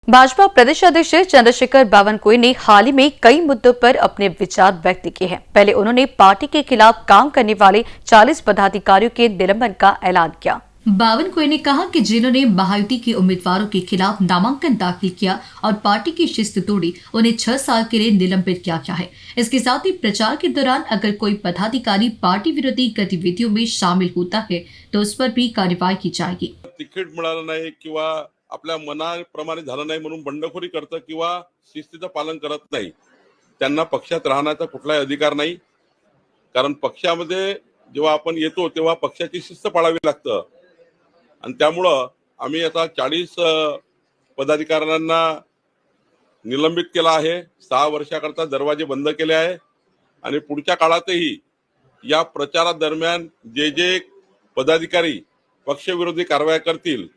भाजपा प्रदेश अध्यक्ष चंद्रशेखर बावनकुळे ने हाल ही में कई मुद्दों पर अपने विचार व्यक्त किए हैं। पहले उन्होंने पार्टी के खिलाफ काम करने वाले 40 पदाधिकारियों के निलंबन का ऐलान किया। बावनकुळे ने कहा कि जिन्होंने महायुति के उम्मीदवारों के खिलाफ नामांकन दाखिल किया और पार्टी की शिस्त तोड़ी, उन्हें 6 साल के लिए निलंबित किया गया है। इसके साथ ही प्रचार के दौरान अगर कोई पदाधिकारी पार्टी विरोधी गतिविधियों में शामिल होता है तो उस पर भी कार्रवाई की जाएगी। तिकीट मिळालं नाही किंवा आपल्या मनाप्रमाणे झालं नाही म्हणून बंडखोरी करतं किंवा शिस्तीचं पालन करत नाही, त्यांना पक्षात राहण्याचा कुठलाही अधिकार नाही। कारण पक्षामध्ये जेव्हा आपण येतो तेव्हा पक्षाची शिस्त पाळावी लागतं आणि त्यामुळं आम्ही आता 40 पदाधिकाऱ्यांना निलंबित केलं आहे। 6 वर्षाकरता दरवाजे बंद केले आहे आणि पुढच्या काळातही या प्रचारादरम्यान जे पदाधिकारी पक्षविरोधी कारवाई करतील,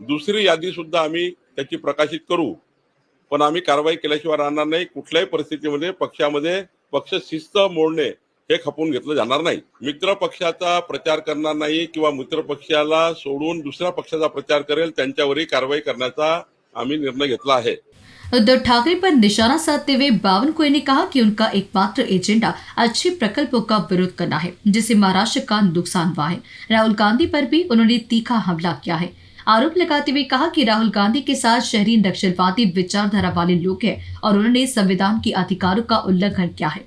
दुसरी यादी सुद्धा आम्ही त्याची प्रकाशित करू, पण आम्ही कारवाई केल्याशिवाय राहणार नाही। कुठल्याही परिस्थितीमध्ये पक्षामध्ये पक्ष शिस्त मोडणे हे खपून घेतलं जाणार नाही। मित्र पक्षाचा प्रचार करणार नाही किंवा मित्र पक्षाला सोडून दुसऱ्या पक्षाचा प्रचार करेल त्यांच्यावरही कारवाई करण्याचा आम्ही निर्णय घेतला है। उद्धव ठाकरे पर निशाना साधते हुए बावनकुळे ने कहा कि उनका एकमात्र एजेंडा अच्छे प्रकल्पों का विरोध करना है, जिससे महाराष्ट्र का नुकसान हुआ है। राहुल गांधी पर भी उन्होंने तीखा हमला किया है। आरोप लगाते हुए कहा कि राहुल गांधी के साथ शहरी नक्सलवादी विचारधारा वाले लोग हैं और उन्होंने संविधान के अधिकारों का उल्लंघन किया है।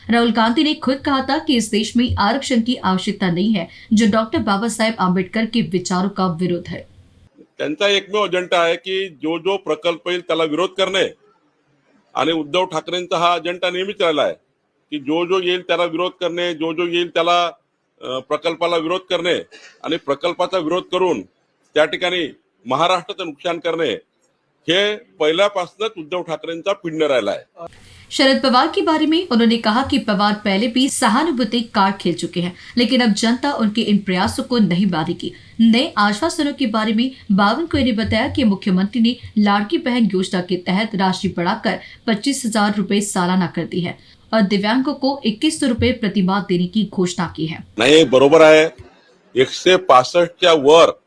राहुल गांधी ने खुद कहा था कि इस देश में आरक्षण की आवश्यकता नहीं है, जो डॉक्टर बाबा साहेब आंबेडकर के विचारों का विरोध है। त्यांचा एकमेव अजेंडा आहे की जो प्रकल्प येईल त्याला विरोध करणे आणि उद्धव ठाकरेंचा हा अजेंडा नेहमीच राहिला आहे की जो येईल त्याला विरोध करणे, जो येईल त्याला प्रकल्पाला विरोध करणे आणि प्रकल्पाचा विरोध करून त्या ठिकाणी महाराष्ट्राचं नुकसान करणे हे पहिल्यापासूनच उद्धव ठाकरेंचा पिंड राहिला आहे। शरद पवार के बारे में उन्होंने कहा कि पवार पहले भी सहानुभूति कार्ड खेल चुके हैं, लेकिन अब जनता उनके इन प्रयासों को नहीं मानेगी। नए आश्वासनों के बारे में बावनकुळे ने बताया कि मुख्यमंत्री ने लाड़की बहन योजना के तहत राशि बढ़ाकर 25,000 रुपए सालाना कर दी है और दिव्यांगों को 2100 रुपए प्रतिमाह देने की घोषणा की है। नाही, बरोबर आहे। 165च्या वर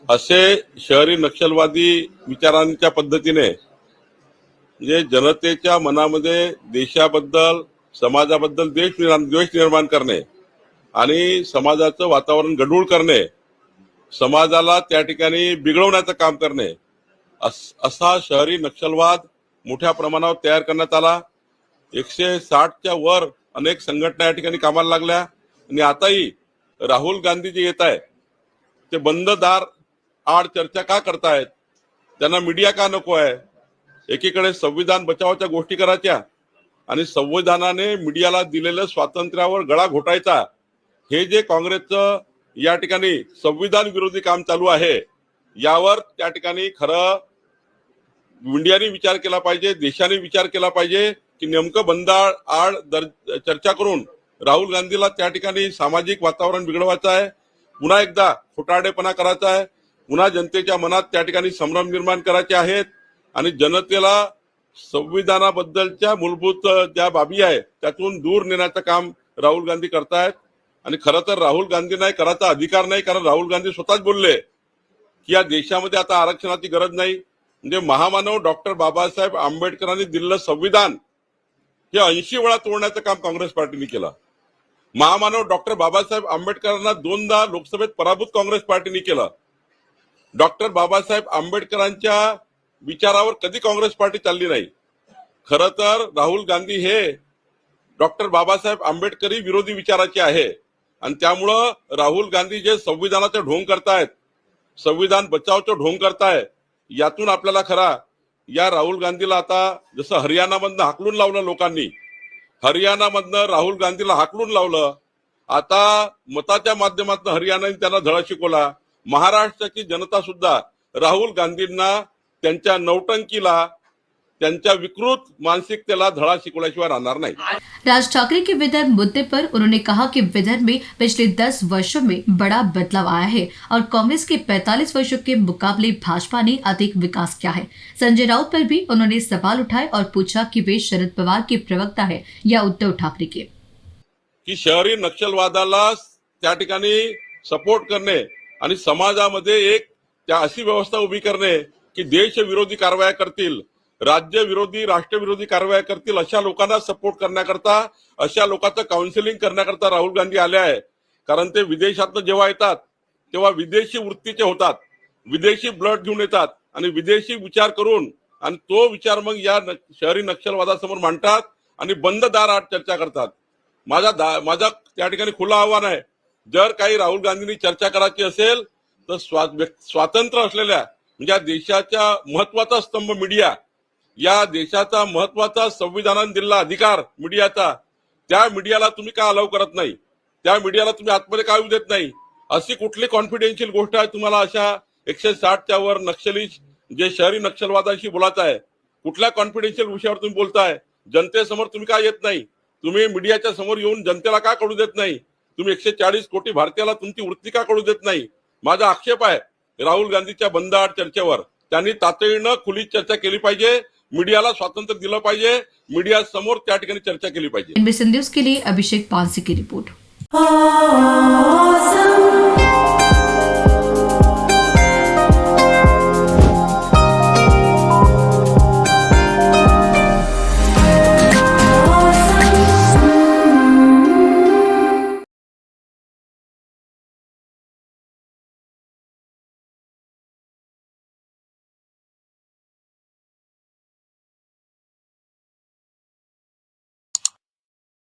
असे शहरी नक्षलवादी विचारांच्या पद्धतीने म्हणजे जनतेच्या मनामध्ये देशाबद्दल समाजाबद्दल द्वेष निर्माण करणे आणि समाजाचं वातावरण गढूळ करणे, समाजाला त्या ठिकाणी बिघडवण्याचं काम करणे, असा शहरी नक्षलवाद मोठ्या प्रमाणावर तयार करण्यात आला। 160च्या वर अनेक संघटना या ठिकाणी कामाला लागल्या आणि आताही राहुल गांधी जे येत आहे ते बंद दार आड चर्चा का करतायत, त्यांना मीडिया का नको आहे। एकीकडे संविधान बचावाच्या गोष्टी करायच्या आणि संविधानाने मीडियाला दिलेल्या स्वातंत्र्यावर गळा घोटायचा, हे जे काँग्रेसचं या ठिकाणी संविधान विरोधी काम चालू आहे, यावर त्या ठिकाणी खरं मीडियाने विचार केला पाहिजे, देशाने विचार केला पाहिजे की नेमकं बंद आड चर्चा करून राहुल गांधीला त्या ठिकाणी सामाजिक वातावरण बिघडवायचं आहे, पुन्हा एकदा खोटारडेपणा करायचा आहे, पुन्हा जनतेच्या मनात त्या ठिकाणी संभ्रम निर्माण करायचे आहेत आणि जनतेला संविधानाबद्दलच्या मूलभूत ज्या बाबी आहे त्यातून दूर नेण्याचं काम राहुल गांधी करतायत। आणि खरं तर राहुल गांधी नाही करायचा अधिकार नाही, कारण राहुल गांधी स्वतःच बोलले की या देशामध्ये आता आरक्षणाची गरज नाही। म्हणजे महामानव डॉक्टर बाबासाहेब आंबेडकरांनी दिलेलं संविधान हे 80 वेळा तोडण्याचं काम काँग्रेस पार्टीने केलं। महामानव डॉक्टर बाबासाहेब आंबेडकरांना 2दा लोकसभेत पराभूत काँग्रेस पार्टीने केलं। डॉक्टर बाबासाहेब आंबेडकरांच्या विचारावर कधी काँग्रेस पार्टी चालली नाही। खरं तर राहुल गांधी हे डॉक्टर बाबासाहेब आंबेडकरी विरोधी विचाराचे आहे आणि त्यामुळं राहुल गांधी जे संविधानाचं ढोंग करतायत, संविधान बचावचं ढोंग करतायत, यातून आपल्याला खरा या राहुल गांधीला आता जसं हरियाणामधनं हाकलून लावलं लोकांनी, हरियाणामधनं राहुल गांधीला हाकलून लावलं, आता मताच्या माध्यमातून हरियाणाने त्यांना धडा शिकवला। महाराष्ट्राची जनता सुद्धा राहुल गांधींना त्यांच्या नौटंकीला, त्यांच्या विकृत मानसिकतेला धडा शिकवल्याशिवाय राहणार नाही। राज ठाकरे के विदर्भ मुद्दे पर उन्होंने कहा कि विदर्भ में पिछले 10 वर्षों में बड़ा बदलाव आया है और कांग्रेस के 45 वर्षों के मुकाबले भाजपा ने अधिक विकास किया है। संजय राउत पर भी उन्होंने सवाल उठाए और पूछा कि वे शरद पवार के प्रवक्ता है या उद्धव ठाकरे के। की शहरी नक्षलवादाला त्या ठिकाणी सपोर्ट करणे आणि समाजामध्ये एक त्या अशी व्यवस्था उभी करणे की देशविरोधी कारवाया करतील, राज्यविरोधी राष्ट्रविरोधी कारवाया करतील अशा लोकांना सपोर्ट करण्याकरता, अशा लोकांचं काउन्सिलिंग करण्याकरता राहुल गांधी आले आहे. कारण ते विदेशातनं जेव्हा येतात तेव्हा विदेशी वृत्तीचे होतात, विदेशी ब्लड घेऊन येतात आणि विदेशी विचार करून आणि तो विचार मग या शहरी नक्षलवादासमोर मांडतात आणि बंद दारात चर्चा करतात. माझा त्या ठिकाणी खुला आव्हान आहे, जर काही राहुल गांधींनी चर्चा करायची असेल तर स्वातंत्र्य असलेल्या म्हणजे या देशाच्या महत्वाचा स्तंभ मीडिया, या देशाचा महत्वाचा संविधानाने दिलेला अधिकार मीडियाचा, त्या मीडियाला तुम्ही का अलाव करत नाही, त्या मीडियाला तुम्ही आतमध्ये का येऊ देत नाही? अशी कुठली कॉन्फिडेन्शियल गोष्ट आहे तुम्हाला अशा 160च्या वर नक्षली जे शहरी नक्षलवादाशी बोलायचं आहे? कुठल्या कॉन्फिडेन्शियल विषयावर तुम्ही बोलताय? जनतेसमोर तुम्ही का येत नाही? तुम्ही मीडियाच्या समोर येऊन जनतेला का कळू देत नाही? तुम्ही 140 कोटी भारतीयाला तुमची वृत्ती का कळू देत नाही? माझा आक्षेप आहे राहुल गांधीच्या बंद आड चर्चेवर. त्यांनी तातडीनं खुली चर्चा केली पाहिजे, मीडियाला स्वातंत्र्य दिलं पाहिजे, मीडिया समोर त्या ठिकाणी चर्चा केली पाहिजे. NBC न्यूज के लिए अभिषेक पानसी की रिपोर्ट.